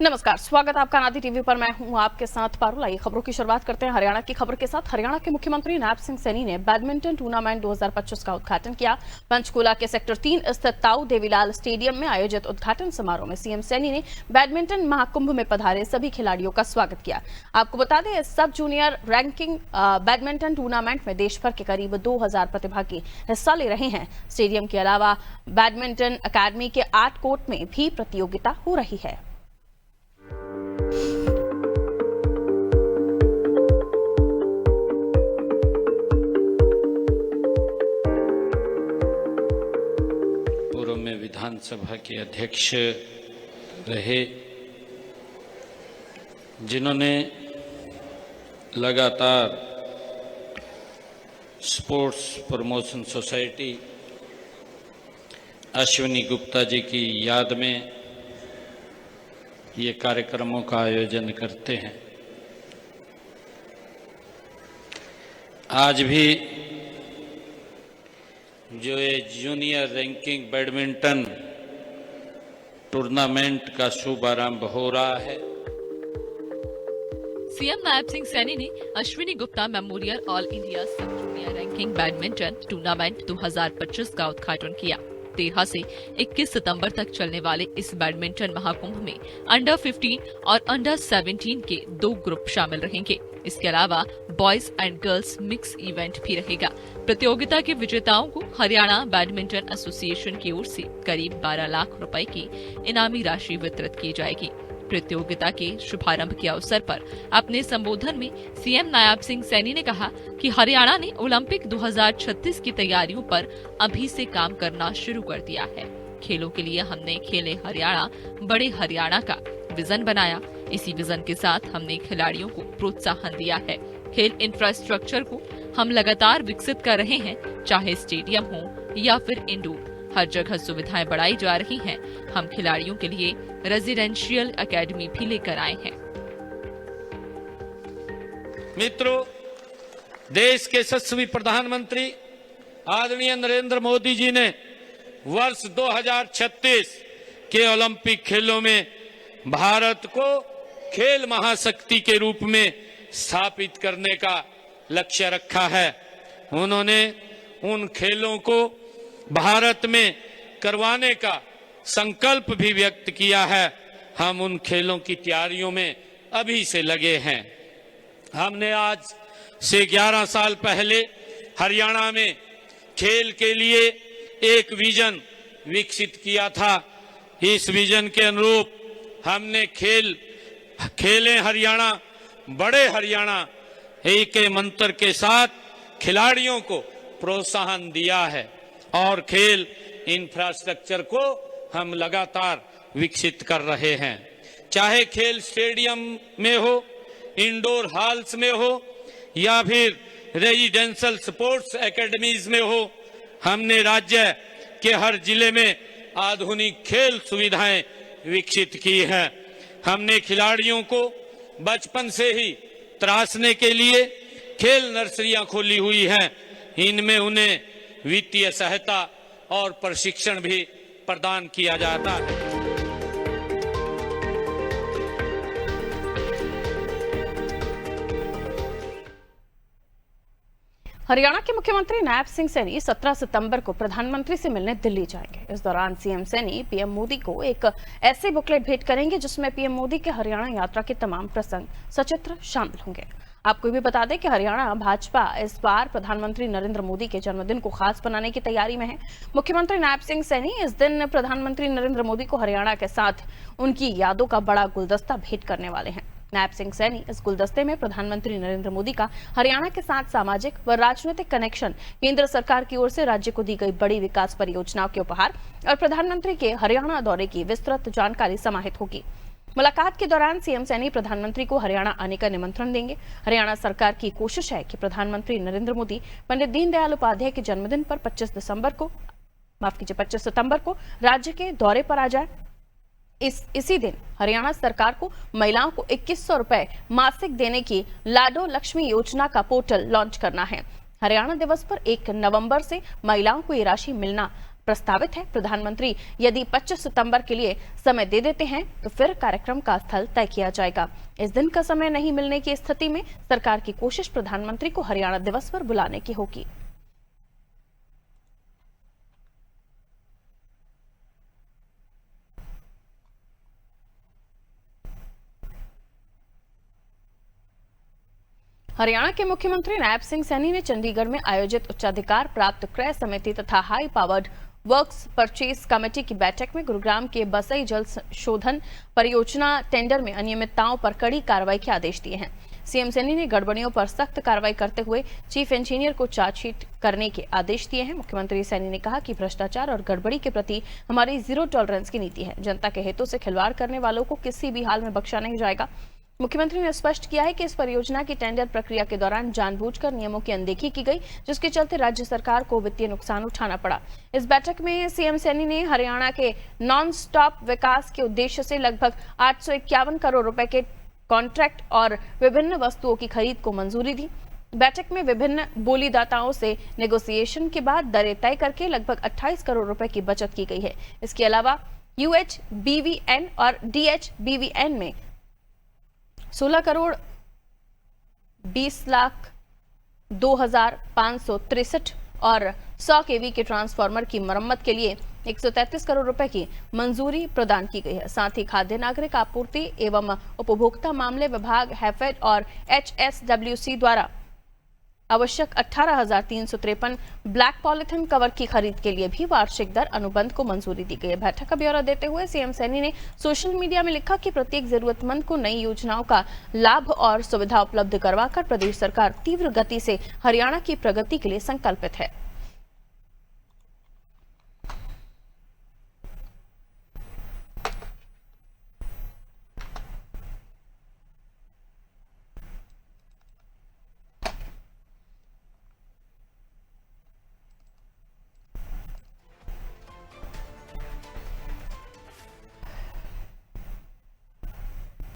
नमस्कार, स्वागत है आपका नादी टीवी पर। मैं हूं आपके साथ पारुल। आइए खबरों की शुरुआत करते हैं हरियाणा की खबर के साथ। हरियाणा के मुख्यमंत्री नायब सिंह सैनी ने बैडमिंटन टूर्नामेंट 2025 का उद्घाटन किया। पंचकूला के सेक्टर 3 स्थित ताऊ देवीलाल स्टेडियम में आयोजित उद्घाटन समारोह में सीएम सैनी ने बैडमिंटन महाकुंभ में पधारे सभी खिलाड़ियों का स्वागत किया। आपको बता दें, सब जूनियर रैंकिंग बैडमिंटन टूर्नामेंट में देश भर के करीब 2000 प्रतिभागी हिस्सा ले रहे हैं। स्टेडियम के अलावा बैडमिंटन अकादमी के 8 कोर्ट में भी प्रतियोगिता हो रही है। पूर्व में विधानसभा के अध्यक्ष रहे, जिन्होंने लगातार sports promotion society Ashwini Gupta ji की याद में ये कार्यक्रमों का आयोजन करते हैं। आज भी जो ये जूनियर रैंकिंग बैडमिंटन टूर्नामेंट का शुभारंभ हो रहा है। सीएम नायब सिंह सैनी ने Ashwini Gupta memorial all India सब जूनियर रैंकिंग बैडमिंटन टूर्नामेंट 2025 का उद्घाटन किया। 13 से 21 सितंबर तक चलने वाले इस बैडमिंटन महाकुंभ में अंडर 15 और अंडर 17 के 2 ग्रुप शामिल रहेंगे। इसके अलावा boys and girls mix event भी रहेगा। प्रतियोगिता के विजेताओं को हरियाणा बैडमिंटन एसोसिएशन की ओर से करीब 12 लाख रुपए की इनामी राशि वितरित की जाएगी। प्रतियोगिता के शुभारंभ के अवसर पर अपने संबोधन में सीएम नायब सिंह सैनी ने कहा कि हरियाणा ने ओलंपिक 2036 की तैयारियों पर अभी से काम करना शुरू कर दिया है। खेलों के लिए हमने खेले हरियाणा बड़े हरियाणा का विजन बनाया। इसी विजन के साथ हमने खिलाड़ियों को प्रोत्साहन दिया है। खेल इंफ्रास्ट्रक्चर को हम लगातार विकसित कर रहे हैं, चाहे स्टेडियम हो या फिर इंडोर, हर जगह सुविधाएं बढ़ाई जा रही हैं। हम खिलाड़ियों के लिए रेजिडेंशियल एकेडमी भी लेकर आए हैं। मित्रों, देश के यशस्वी प्रधानमंत्री आदरणीय नरेंद्र मोदी जी ने वर्ष 2036 के ओलंपिक खेलों में भारत को खेल महाशक्ति के रूप में स्थापित करने का लक्ष्य रखा है। उन्होंने उन खेलों को भारत में करवाने का संकल्प भी व्यक्त किया है। हम उन खेलों की तैयारियों में अभी से लगे हैं। हमने आज से 11 साल पहले हरियाणा में खेल के लिए एक विजन विकसित किया था। इस विजन के अनुरूप हमने खेले हरियाणा बड़े हरियाणा एक मंत्र के साथ खिलाड़ियों को प्रोत्साहन दिया है और खेल इंफ्रास्ट्रक्चर को हम लगातार विकसित कर रहे हैं। चाहे खेल स्टेडियम में हो, इंडोर हॉल्स में हो या फिर रेजिडेंशियल स्पोर्ट्स एकेडमीज में हो, हमने राज्य के हर जिले में आधुनिक खेल सुविधाएं विकसित की है। हमने खिलाड़ियों को बचपन से ही तराशने के लिए खेल नर्सरियां खोली हुई हैं। इनमें उन्हें वित्तीय सहायता और प्रशिक्षण भी प्रदान किया जाता है। हरियाणा के मुख्यमंत्री नायब सिंह सैनी 17 सितंबर को प्रधानमंत्री से मिलने दिल्ली जाएंगे। इस दौरान सीएम सैनी पीएम मोदी को एक ऐसे बुकलेट भेंट करेंगे जिसमें पीएम मोदी के हरियाणा यात्रा के तमाम प्रसंग सचित्र शामिल होंगे। आपको भी बता दें कि हरियाणा भाजपा इस बार प्रधानमंत्री नरेंद्र मोदी के जन्मदिन को खास बनाने की तैयारी में है। मुख्यमंत्री नायब सिंह सैनी इस दिन प्रधानमंत्री नरेंद्र मोदी को हरियाणा के साथ उनकी यादों का बड़ा गुलदस्ता भेंट करने वाले हैं। नायब सिंह सैनी इस गुलदस्ते में प्रधानमंत्री नरेंद्र मोदी का हरियाणा के साथ सामाजिक व राजनीतिक कनेक्शन, केंद्र सरकार की ओर से राज्य को दी गई बड़ी विकास परियोजनाओं के उपहार और प्रधानमंत्री के हरियाणा दौरे की विस्तृत जानकारी समाहित होगी। मुलाकात के दौरान सीएम सैनी प्रधानमंत्री को हरियाणा आने का निमंत्रण देंगे। हरियाणा सरकार की कोशिश है कि प्रधानमंत्री नरेंद्र मोदी पंडित दीनदयाल उपाध्याय के जन्मदिन पर 25 सितंबर को राज्य के दौरे पर आ जाए। इसी दिन हरियाणा सरकार को महिलाओं को 2100 रुपए मासिक देने की लाडो लक्ष्मी योजना का पोर्टल लॉन्च करना है। हरियाणा दिवस पर 1 नवंबर से महिलाओं को ये राशि मिलना प्रस्तावित है। प्रधानमंत्री यदि 25 सितंबर के लिए समय दे देते हैं तो फिर कार्यक्रम का स्थल तय किया जाएगा। इस दिन का समय नहीं मिलने की स्थिति में सरकार की कोशिश प्रधानमंत्री को हरियाणा दिवस पर बुलाने की होगी। हरियाणा के मुख्यमंत्री नायब सिंह सैनी ने चंडीगढ़ में आयोजित उच्चाधिकार प्राप्त क्रय समिति तथा high powered works purchase committee की बैठक में गुरुग्राम के बसई जल शोधन परियोजना टेंडर में अनियमितताओं पर कड़ी कार्रवाई के आदेश दिए हैं। सीएम सैनी ने गड़बड़ियों पर सख्त कार्रवाई करते हुए चीफ इंजीनियर को चार्जशीट करने के आदेश दिए हैं। मुख्यमंत्री सैनी ने कहा कि भ्रष्टाचार और गड़बड़ी के प्रति हमारी जीरो टॉलरेंस की नीति है। जनता के हितों से खिलवाड़ करने वालों को किसी भी हाल में बख्शा नहीं जाएगा। मुख्यमंत्री ने स्पष्ट किया है कि इस परियोजना की टेंडर प्रक्रिया के दौरान जानबूझकर नियमों की अनदेखी की गई, जिसके चलते राज्य सरकार को वित्तीय नुकसान उठाना पड़ा। इस बैठक में सीएम सैनी ने हरियाणा के नॉन स्टॉप विकास के उद्देश्य से लगभग 851 करोड़ रुपए के कॉन्ट्रैक्ट और विभिन्न वस्तुओं की खरीद को मंजूरी दी। बैठक में विभिन्न बोलीदाताओं से नेगोशिएशन के बाद दरें तय करके लगभग 28 करोड़ रुपए की बचत की गई है। इसके अलावा UHBVN और DHBVN में 16 करोड़ 20 लाख 2,563 और 100 kV के ट्रांसफार्मर की मरम्मत के लिए 133 करोड़ रुपए की मंजूरी प्रदान की गई है। साथ ही खाद्य नागरिक आपूर्ति एवं उपभोक्ता मामले विभाग हैफेड और HSWC द्वारा आवश्यक 18,353 ब्लैक पॉलिथीन कवर की खरीद के लिए भी वार्षिक दर अनुबंध को मंजूरी दी गई है। बैठक का ब्यौरा देते हुए सीएम सैनी ने सोशल मीडिया में लिखा कि प्रत्येक जरूरतमंद को नई योजनाओं का लाभ और सुविधा उपलब्ध करवाकर प्रदेश सरकार तीव्र गति से हरियाणा की प्रगति के लिए संकल्पित है।